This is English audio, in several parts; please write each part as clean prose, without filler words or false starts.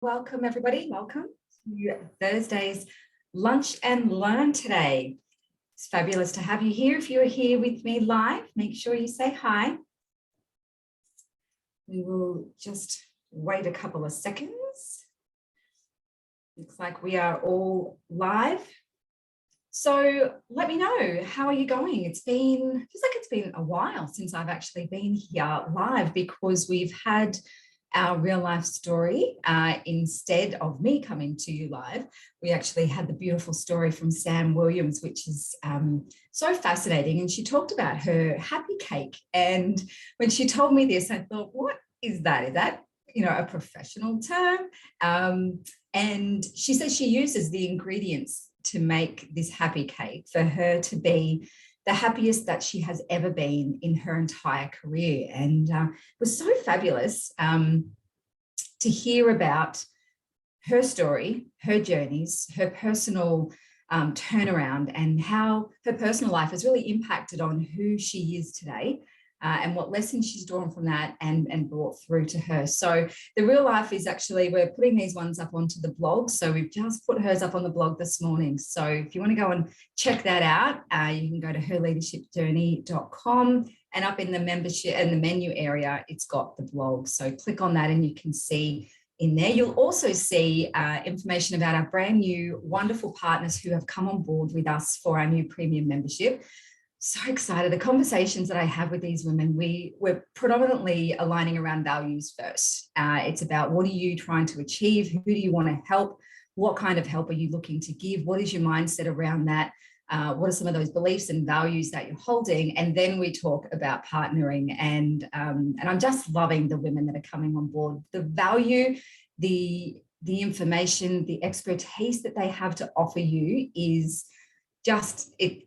Welcome everybody, welcome to Thursday's Lunch and Learn today. It's fabulous to have you here. If you're here with me live, make sure you say hi. We will just wait a couple of seconds. Looks like we are all live. So let me know, how are you going? Feels like it's been a while since I've actually been here live because we've had our real life story. Instead of me coming to you live, we actually had the beautiful story from Sam Williams, which is so fascinating. And she talked about her happy cake. And when she told me this, I thought, what is that? Is that, a professional term? And she says she uses the ingredients to make this happy cake for her to be the happiest that she has ever been in her entire career. And it was so fabulous to hear about her story, her journeys, her personal turnaround, and how her personal life has really impacted on who she is today. And what lessons she's drawn from that and brought through to her. So the real life is actually, we're putting these ones up onto the blog. So we've just put hers up on the blog this morning. So if you want to go and check that out, you can go to herleadershipjourney.com, and up in the membership and the menu area, it's got the blog. So click on that and you can see in there. You'll also see information about our brand new wonderful partners who have come on board with us for our new premium membership. So excited. The conversations that I have with these women, we're predominantly aligning around values first. It's about, what are you trying to achieve? Who do you want to help? What kind of help are you looking to give? What is your mindset around that? What are some of those beliefs and values that you're holding? And then we talk about partnering. And I'm just loving the women that are coming on board. The value, the information, the expertise that they have to offer you is just, it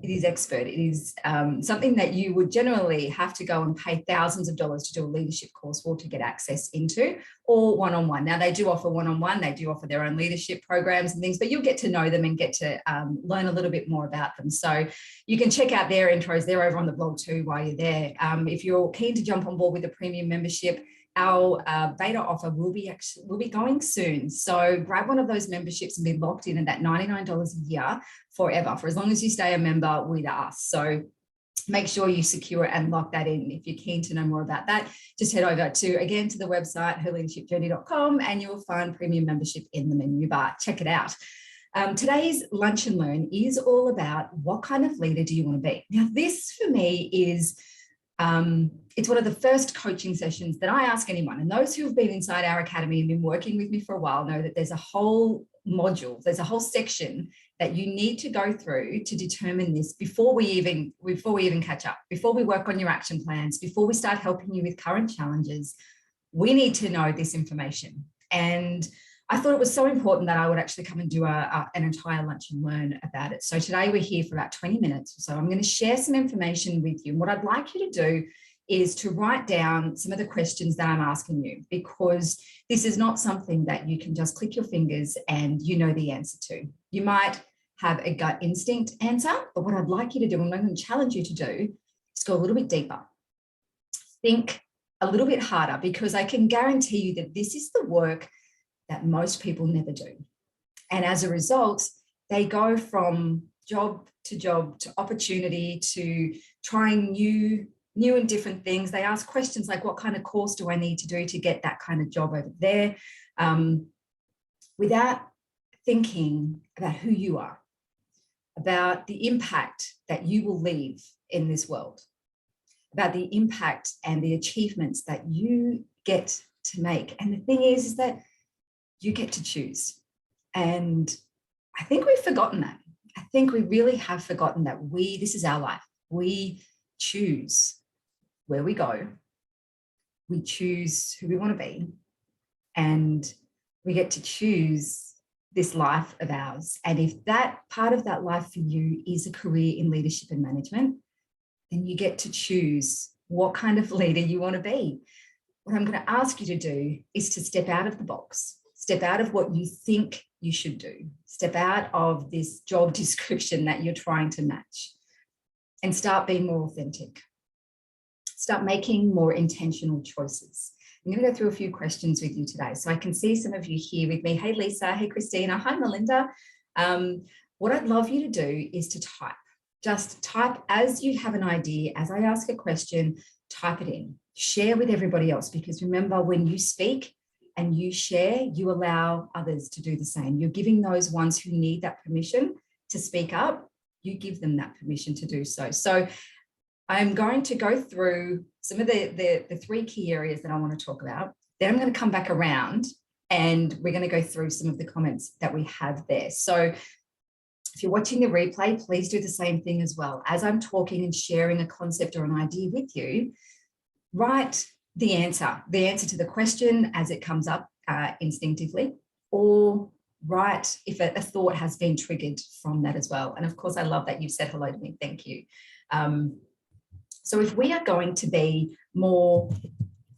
is expert. It is something that you would generally have to go and pay thousands of dollars to do a leadership course for to get access into, or one-on-one. Now they do offer one-on-one, they do offer their own leadership programs and things, but you'll get to know them and get to learn a little bit more about them. So you can check out their intros. They're over on the blog too while you're there. If you're keen to jump on board with a premium membership, our beta offer will be going soon. So grab one of those memberships and be locked in at that $99 a year forever, for as long as you stay a member with us. So make sure you secure and lock that in. If you're keen to know more about that, just head over to the website, herleadershipjourney.com, and you'll find premium membership in the menu bar. Check it out. Today's Lunch and Learn is all about, what kind of leader do you want to be? Now, this for me is it's one of the first coaching sessions that I ask anyone, and those who have been inside our academy and been working with me for a while know that there's a whole module, there's a whole section that you need to go through to determine this before we even catch up, before we work on your action plans, before we start helping you with current challenges. We need to know this information. And I thought it was so important that I would actually come and do an entire lunch and learn about it. So today we're here for about 20 minutes. So I'm going to share some information with you. And what I'd like you to do is to write down some of the questions that I'm asking you, because this is not something that you can just click your fingers and you know the answer to. You might have a gut instinct answer, but what I'd like you to do, and I'm going to challenge you to do, is go a little bit deeper. Think a little bit harder, because I can guarantee you that this is the work that most people never do. And as a result, they go from job to opportunity to trying new and different things. They ask questions like, what kind of course do I need to do to get that kind of job over there? Without thinking about who you are, about the impact that you will leave in this world, about the impact and the achievements that you get to make. And the thing is that you get to choose. And I think we've forgotten that. I think we really have forgotten that this is our life. We choose where we go. We choose who we want to be. And we get to choose this life of ours. And if that part of that life for you is a career in leadership and management, then you get to choose what kind of leader you want to be. What I'm going to ask you to do is to step out of the box. Step out of what you think you should do. Step out of this job description that you're trying to match, and start being more authentic. Start making more intentional choices. I'm going to go through a few questions with you today. So I can see some of you here with me. Hey, Lisa. Hey, Christina. Hi, Melinda. What I'd love you to do is to type. Just type as you have an idea. As I ask a question, type it in. Share with everybody else, because remember, when you speak and you share, you allow others to do the same. You're giving those ones who need that permission to speak up, you give them that permission to do so. So I'm going to go through some of the three key areas that I want to talk about. Then I'm going to come back around and we're going to go through some of the comments that we have there. So if you're watching the replay, please do the same thing as well. As I'm talking and sharing a concept or an idea with you, write the answer to the question as it comes up instinctively, or write if a thought has been triggered from that as well. And of course, I love that you've said hello to me. Thank you. So if we are going to be more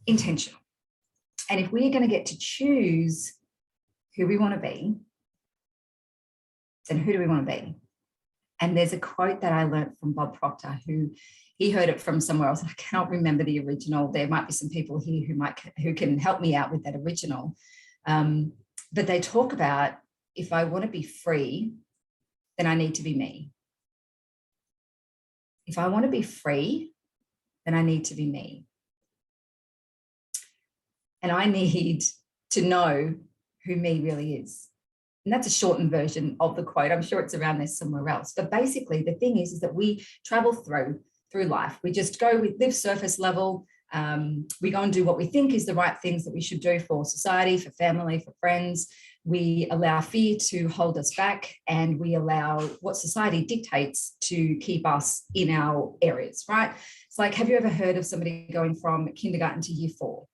intentional, and if we are going to get to choose who we want to be, then who do we want to be? And there's a quote that I learned from Bob Proctor, who he heard it from somewhere else. I can't remember the original. There might be some people here who can help me out with that original. But they talk about, if I want to be free, then I need to be me. If I want to be free, then I need to be me. And I need to know who me really is. And that's a shortened version of the quote. I'm sure it's around there somewhere else. But basically, the thing is that we travel through life. We just go, we live surface level. We go and do what we think is the right things that we should do for society, for family, for friends. We allow fear to hold us back, and we allow what society dictates to keep us in our areas, right? It's like, have you ever heard of somebody going from kindergarten to year 4?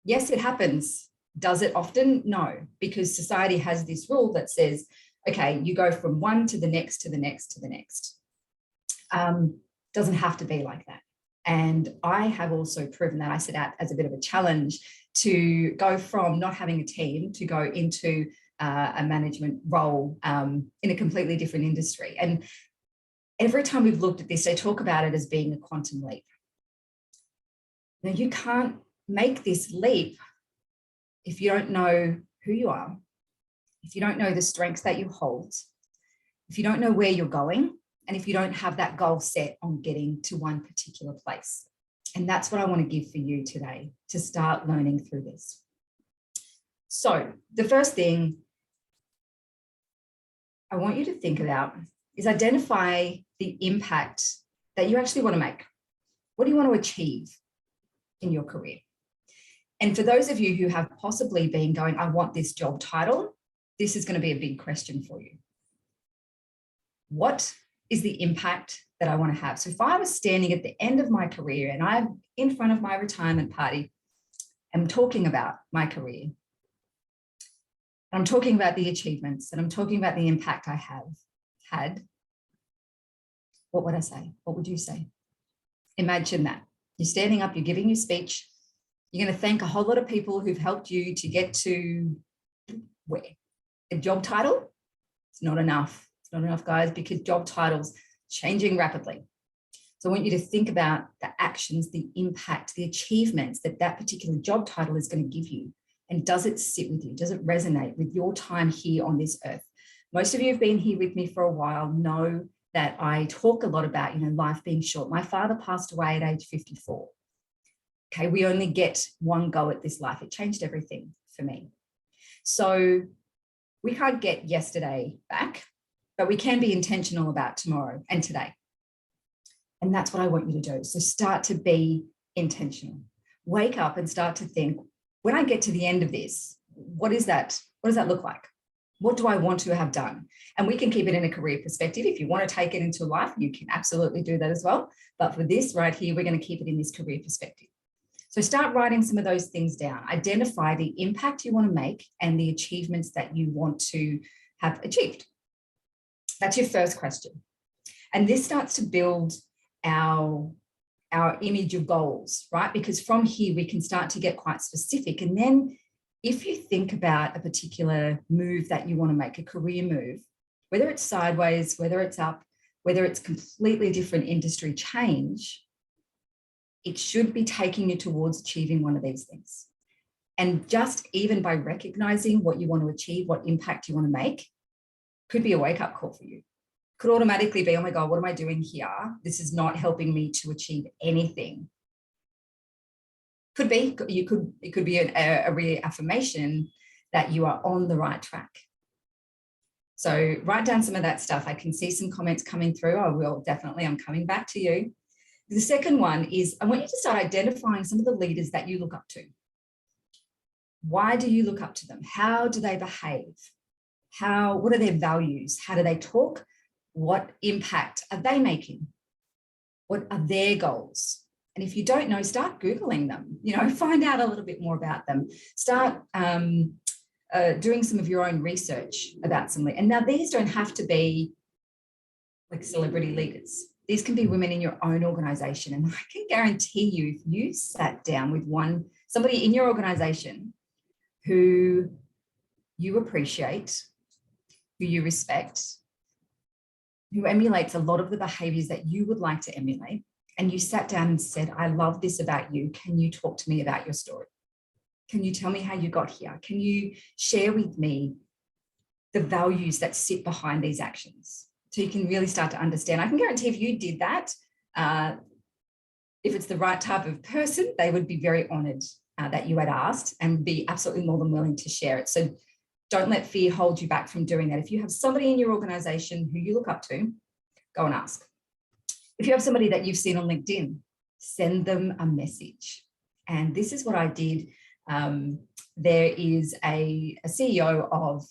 Yes, it happens. Does it often? No, because society has this rule that says, okay, you go from one to the next, to the next, to the next. Doesn't have to be like that. And I have also proven that. I set out as a bit of a challenge to go from not having a team to go into a management role in a completely different industry. And every time we've looked at this, they talk about it as being a quantum leap. Now, you can't make this leap if you don't know who you are, if you don't know the strengths that you hold, if you don't know where you're going, and if you don't have that goal set on getting to one particular place. And that's what I want to give for you today, to start learning through this. So the first thing I want you to think about is identify the impact that you actually want to make. What do you want to achieve in your career? And for those of you who have possibly been going, I want this job title, this is going to be a big question for you. What is the impact that I want to have? So if I was standing at the end of my career and I'm in front of my retirement party, I'm talking about my career, I'm talking about the achievements, and I'm talking about the impact I have had, what would I say? What would you say? Imagine that. You're standing up, you're giving your speech, you're going to thank a whole lot of people who've helped you to get to where? A job title? It's not enough. It's not enough, guys, because job titles changing rapidly. So I want you to think about the actions, the impact, the achievements that that particular job title is going to give you. And does it sit with you? Does it resonate with your time here on this earth? Most of you have been here with me for a while, know that I talk a lot about, life being short. My father passed away at age 54. Okay, we only get one go at this life. It changed everything for me. So we can't get yesterday back, but we can be intentional about tomorrow and today. And that's what I want you to do. So start to be intentional. Wake up and start to think, when I get to the end of this, what is that? What does that look like? What do I want to have done? And we can keep it in a career perspective. If you want to take it into life, you can absolutely do that as well. But for this right here, we're going to keep it in this career perspective. So start writing some of those things down. Identify the impact you want to make and the achievements that you want to have achieved. That's your first question. And this starts to build our image of goals, right? Because from here, we can start to get quite specific. And then if you think about a particular move that you want to make, a career move, whether it's sideways, whether it's up, whether it's completely different industry change, it should be taking you towards achieving one of these things. And just even by recognizing what you want to achieve, what impact you want to make, could be a wake-up call for you. Could automatically be, oh my God, what am I doing here? This is not helping me to achieve anything. Could be, it could be a reaffirmation that you are on the right track. So write down some of that stuff. I can see some comments coming through. I will definitely, I'm coming back to you. The second one is I want you to start identifying some of the leaders that you look up to. Why do you look up to them? How do they behave? What are their values? How do they talk? What impact are they making? What are their goals? And if you don't know, start Googling them, find out a little bit more about them. Start doing some of your own research about some. And now these don't have to be like celebrity leaders. These can be women in your own organization. And I can guarantee you, if you sat down with somebody in your organization who you appreciate, who you respect, who emulates a lot of the behaviors that you would like to emulate, and you sat down and said, I love this about you. Can you talk to me about your story? Can you tell me how you got here? Can you share with me the values that sit behind these actions? So you can really start to understand. I can guarantee if you did that, if it's the right type of person, they would be very honored that you had asked and be absolutely more than willing to share it. So don't let fear hold you back from doing that. If you have somebody in your organization who you look up to, go and ask. If you have somebody that you've seen on LinkedIn, send them a message. And this is what I did. There is a CEO of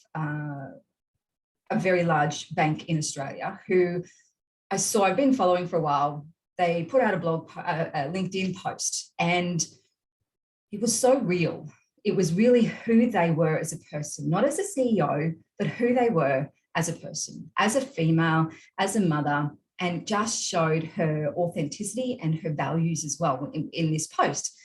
a very large bank in Australia who I've been following for a while. They put out a LinkedIn post, and it was so real. It was really who they were as a person, not as a CEO, but who they were as a person, as a female, as a mother, and just showed her authenticity and her values as well in this post.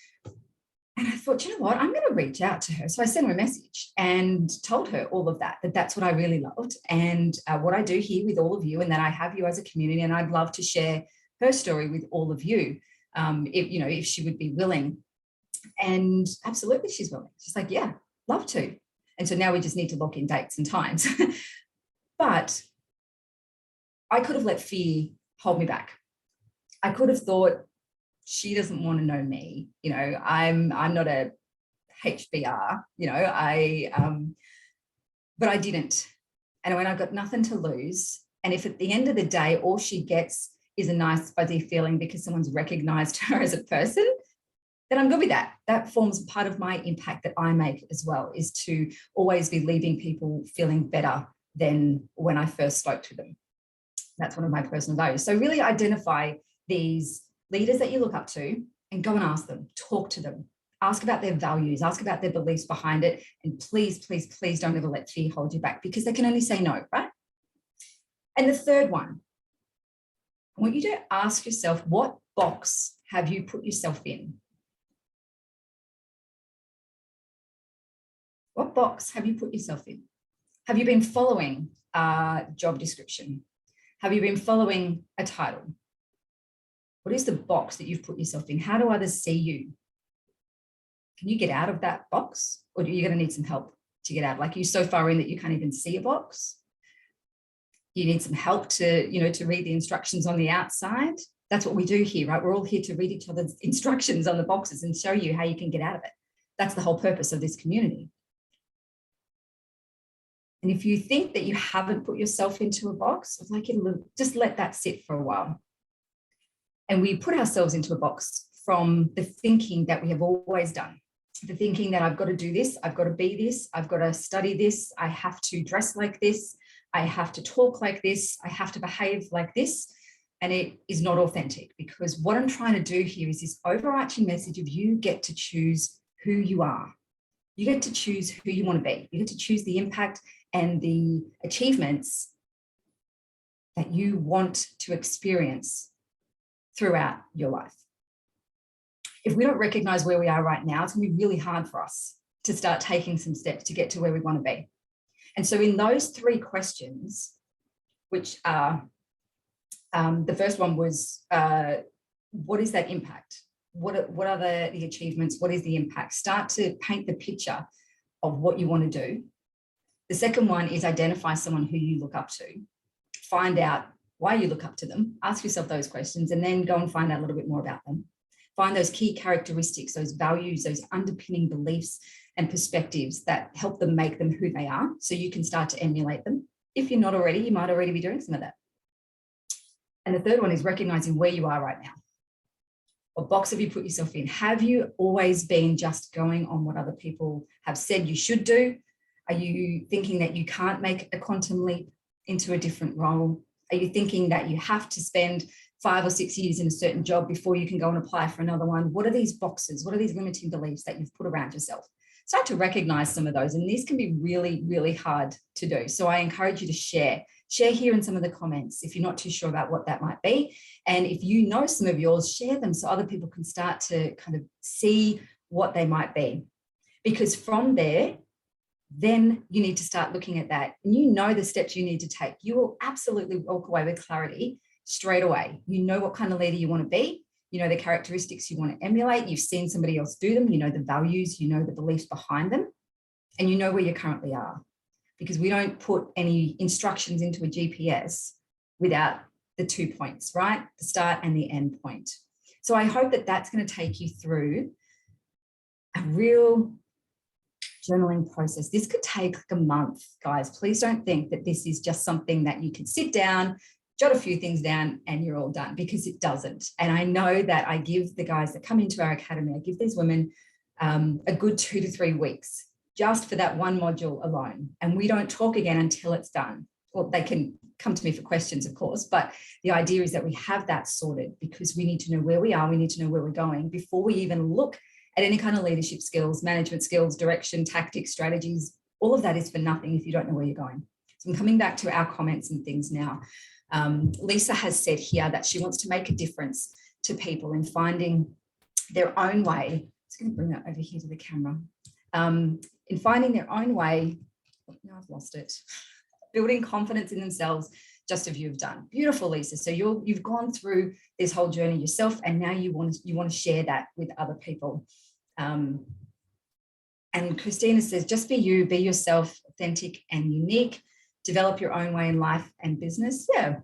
And I thought, you know what, I'm going to reach out to her. So I sent her a message and told her all of that's what I really loved. And what I do here with all of you, and that I have you as a community, and I'd love to share her story with all of you, if she would be willing. And absolutely, she's willing. She's like, yeah, love to. And so now we just need to lock in dates and times. But I could have let fear hold me back. I could have thought, she doesn't want to know me. I'm not a HBR, but I didn't. And when I've got nothing to lose, and if at the end of the day, all she gets is a nice fuzzy feeling because someone's recognized her as a person, then I'm good with that. That forms part of my impact that I make as well, is to always be leaving people feeling better than when I first spoke to them. That's one of my personal values. So really identify these leaders that you look up to and go and ask them, talk to them, ask about their values, ask about their beliefs behind it. And please, please, please don't ever let fear hold you back, because they can only say no, right? And the third one, I want you to ask yourself, what box have you put yourself in? What box have you put yourself in? Have you been following a job description? Have you been following a title? What is the box that you've put yourself in? How do others see you? Can you get out of that box, or are you going to need some help to get out? Like, you're so far in that you can't even see a box. You need some help to read the instructions on the outside. That's what we do here, right? We're all here to read each other's instructions on the boxes and show you how you can get out of it. That's the whole purpose of this community. And if you think that you haven't put yourself into a box, I'd like you to just let that sit for a while. And we put ourselves into a box from the thinking that we have always done. The thinking that I've got to do this, I've got to be this, I've got to study this, I have to dress like this, I have to talk like this, I have to behave like this. And it is not authentic, because what I'm trying to do here is this overarching message of you get to choose who you are. You get to choose who you want to be. You get to choose the impact and the achievements that you want to experience throughout your life. If we don't recognize where we are right now, it's going to be really hard for us to start taking some steps to get to where we want to be. And so in those three questions, which are, the first one was, what is that impact? What are the achievements? What is the impact? Start to paint the picture of what you want to do. The second one is identify someone who you look up to. Find out why you look up to them. Ask yourself those questions and then go and find out a little bit more about them. Find those key characteristics, those values, those underpinning beliefs and perspectives that help them make them who they are, so you can start to emulate them. If you're not already, you might already be doing some of that. And the third one is recognizing where you are right now. What box have you put yourself in? Have you always been just going on what other people have said you should do? Are you thinking that you can't make a quantum leap into a different role? Are you thinking that you have to spend 5 or 6 years in a certain job before you can go and apply for another one? What are these boxes? What are these limiting beliefs that you've put around yourself? Start to recognize some of those, and these can be really, really hard to do. So I encourage you to share here in some of the comments if you're not too sure about what that might be. And if you know some of yours, share them so other people can start to kind of see what they might be. Because from there, then you need to start looking at that, and you know the steps you need to take. You will absolutely walk away with clarity straight away. You know what kind of leader you want to be. You know the characteristics you want to emulate. You've seen somebody else do them. You know the values, you know the beliefs behind them, and you know where you currently are, because we don't put any instructions into a GPS without the 2 points, right? The start and the end point. So I hope that that's going to take you through a real journaling process. This could take like a month, guys. Please don't think that this is just something that you can sit down, jot a few things down and you're all done, because it doesn't. And I know that I give the guys that come into our academy, I give these women a good 2 to 3 weeks just for that one module alone. And we don't talk again until it's done. Well, they can come to me for questions, of course, but the idea is that we have that sorted, because we need to know where we are. We need to know where we're going before we even look at any kind of leadership skills, management skills, direction, tactics, strategies. All of that is for nothing if you don't know where you're going. So I'm coming back to our comments and things now. Lisa has said here that she wants to make a difference to people in finding their own way. I'm just going to bring that over here to the camera. In finding their own way, now I've lost it, building confidence in themselves, just as you've done. Beautiful, Lisa. So you've gone through this whole journey yourself, and now you want to share that with other people. And Christina says, just be you, be yourself, authentic and unique, develop your own way in life and business. Yeah.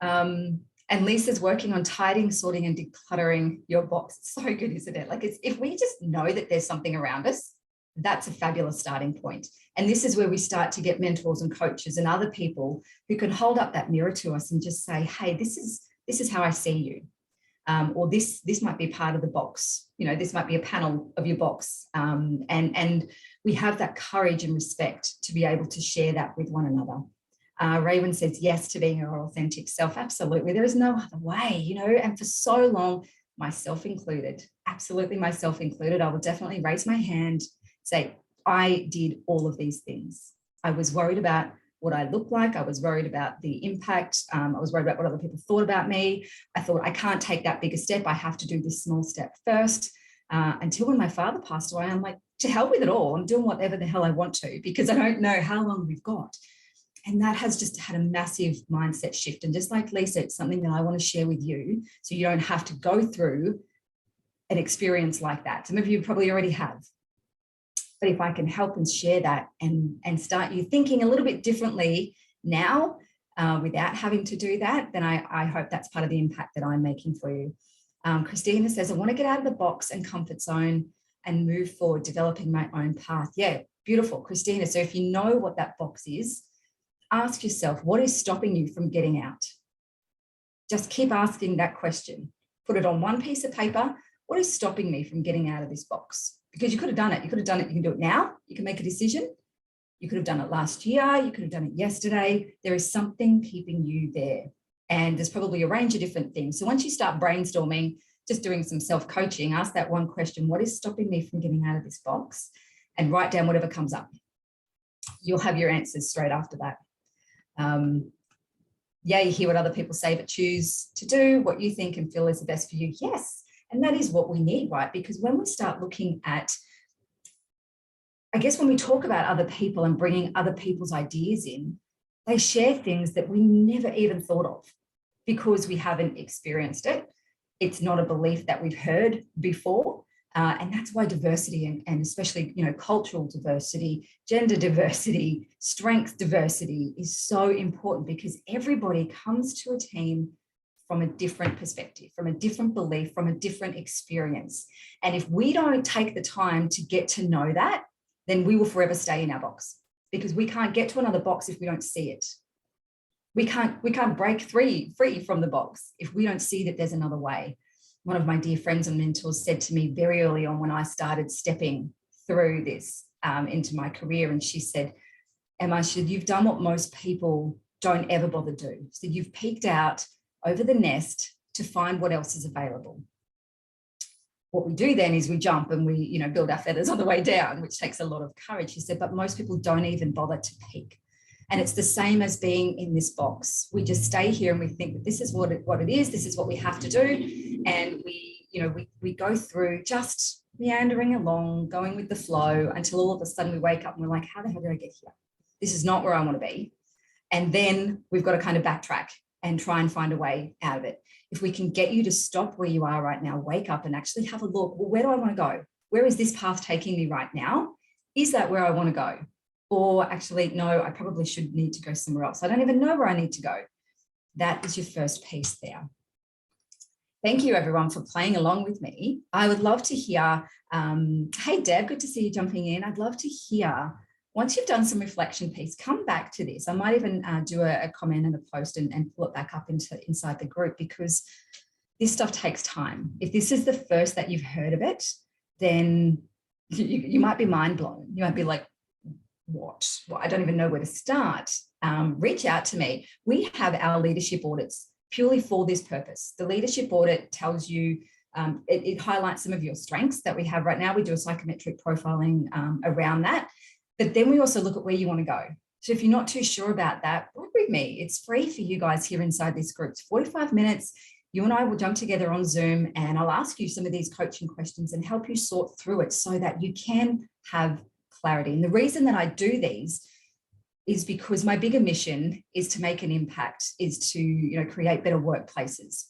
And Lisa's working on tidying, sorting and decluttering your box. It's so good, isn't it? Like, if we just know that there's something around us, that's a fabulous starting point. And this is where we start to get mentors and coaches and other people who can hold up that mirror to us and just say, hey, this is how I see you. Or this might be part of the box. You know, this might be a panel of your box. And we have that courage and respect to be able to share that with one another. Raven says yes to being our authentic self. Absolutely. There is no other way, you know, and for so long, myself included, absolutely myself included, I will definitely raise my hand, say, I did all of these things. I was worried about what I looked like. I was worried about the impact. I was worried about what other people thought about me. I thought, I can't take that bigger step. I have to do this small step first. Until when my father passed away, I'm like, to hell with it all. I'm doing whatever the hell I want to, because I don't know how long we've got. And that has just had a massive mindset shift. And just like Lisa, it's something that I want to share with you, so you don't have to go through an experience like that. Some of you probably already have. But if I can help and share that and start you thinking a little bit differently now, without having to do that, then I hope that's part of the impact that I'm making for you. Christina says, I want to get out of the box and comfort zone and move forward, developing my own path. Yeah, beautiful, Christina. So if you know what that box is, ask yourself, what is stopping you from getting out? Just keep asking that question. Put it on one piece of paper. What is stopping me from getting out of this box? Because you could have done it. You could have done it. You can do it now. You can make a decision. You could have done it last year. You could have done it yesterday. There is something keeping you there. And there's probably a range of different things. So once you start brainstorming, just doing some self-coaching, ask that one question, what is stopping me from getting out of this box? And write down whatever comes up. You'll have your answers straight after that. Yeah, you hear what other people say, but choose to do what you think and feel is the best for you. Yes. And that is what we need, right? Because when we start looking at, I guess when we talk about other people and bringing other people's ideas in, they share things that we never even thought of because we haven't experienced it. It's not a belief that we've heard before. And that's why diversity and especially, cultural diversity, gender diversity, strength diversity is so important, because everybody comes to a team from a different perspective, from a different belief, from a different experience. And if we don't take the time to get to know that, then we will forever stay in our box, because we can't get to another box if we don't see it. We can't break free from the box if we don't see that there's another way. One of my dear friends and mentors said to me very early on when I started stepping through this into my career, and she said, Emma, you've done what most people don't ever bother do. So you've peeked out over the nest to find what else is available. What we do then is we jump and we, build our feathers on the way down, which takes a lot of courage. She said, but most people don't even bother to peek. And it's the same as being in this box. We just stay here and we think that this is what it is. This is what we have to do. And we go through just meandering along, going with the flow, until all of a sudden we wake up and we're like, how the hell did I get here? This is not where I want to be. And then we've got to kind of backtrack and try and find a way out of it. If we can get you to stop where you are right now, wake up and actually have a look. Well, where do I want to go? Where is this path taking me right now? Is that where I want to go? Or actually, no, I probably should need to go somewhere else. I don't even know where I need to go. That is your first piece there. Thank you, everyone, for playing along with me. I would love to hear, hey, Deb, good to see you jumping in. I'd love to hear, once you've done some reflection piece, come back to this. I might even do a comment and a post and pull it back up inside the group, because this stuff takes time. If this is the first that you've heard of it, then you might be mind blown. You might be like, what? Well, I don't even know where to start. Reach out to me. We have our leadership audits purely for this purpose. The leadership audit tells you, it highlights some of your strengths that we have right now. We do a psychometric profiling around that. But then we also look at where you want to go. So if you're not too sure about that, work with me. It's free for you guys here inside this group. It's 45 minutes. You and I will jump together on Zoom and I'll ask you some of these coaching questions and help you sort through it so that you can have clarity. And the reason that I do these is because my bigger mission is to make an impact, is to create better workplaces.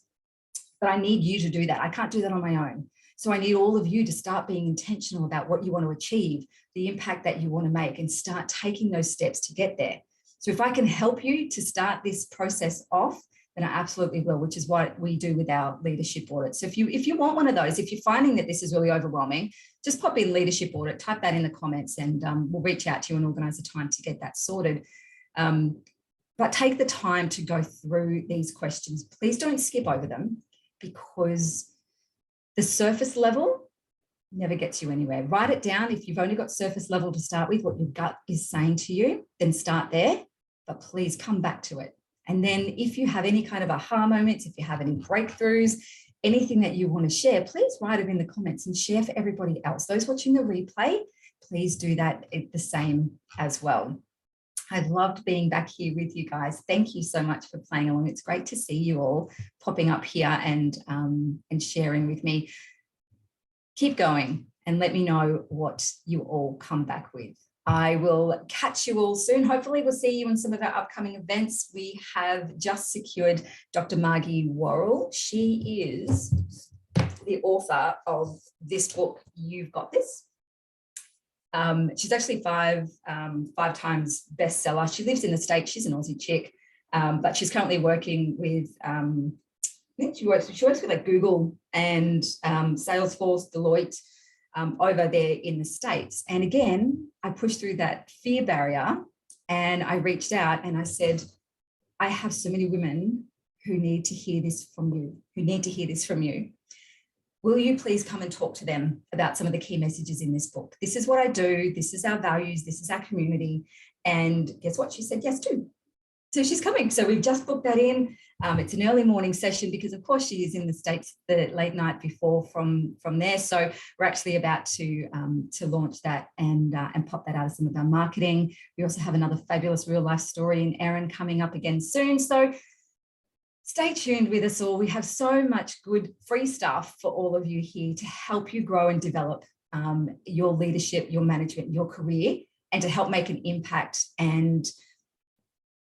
But I need you to do that. I can't do that on my own. So I need all of you to start being intentional about what you want to achieve, the impact that you want to make, and start taking those steps to get there. So if I can help you to start this process off, then I absolutely will, which is what we do with our leadership audit. So if you want one of those, if you're finding that this is really overwhelming, just pop in leadership audit, type that in the comments, and we'll reach out to you and organise a time to get that sorted. But take the time to go through these questions. Please don't skip over them, because the surface level never gets you anywhere. Write it down. If you've only got surface level to start with, what your gut is saying to you, then start there, but please come back to it. And then if you have any kind of aha moments, if you have any breakthroughs, anything that you want to share, please write it in the comments and share for everybody else. Those watching the replay, please do that the same as well. I've loved being back here with you guys. Thank you so much for playing along. It's great to see you all popping up here and sharing with me. Keep going and let me know what you all come back with. I will catch you all soon. Hopefully we'll see you in some of our upcoming events. We have just secured Dr. Margie Worrell. She is the author of this book, You've Got This. She's actually five times bestseller. She lives in the States. She's an Aussie chick, but she's currently working with, I think she works with like Google and Salesforce, Deloitte, over there in the States. And again, I pushed through that fear barrier and I reached out and I said, I have so many women who need to hear this from you, Will you please come and talk to them about some of the key messages in this book? This is what I do. This is our values. This is our community. And guess what? She said yes to. So she's coming. So we've just booked that in. It's an early morning session because, of course, she is in the States the late night before from there. So we're actually about to launch that and pop that out of some of our marketing. We also have another fabulous real life story in Erin coming up again soon. So stay tuned with us all. We have so much good free stuff for all of you here to help you grow and develop your leadership, your management, your career, and to help make an impact and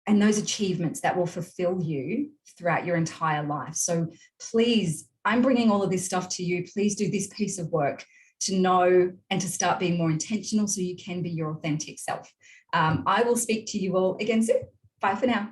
those achievements that will fulfill you throughout your entire life. So please I'm bringing all of this stuff to you. Please do this piece of work to know and to start being more intentional so you can be your authentic self. I will speak to you all again soon. Bye for now.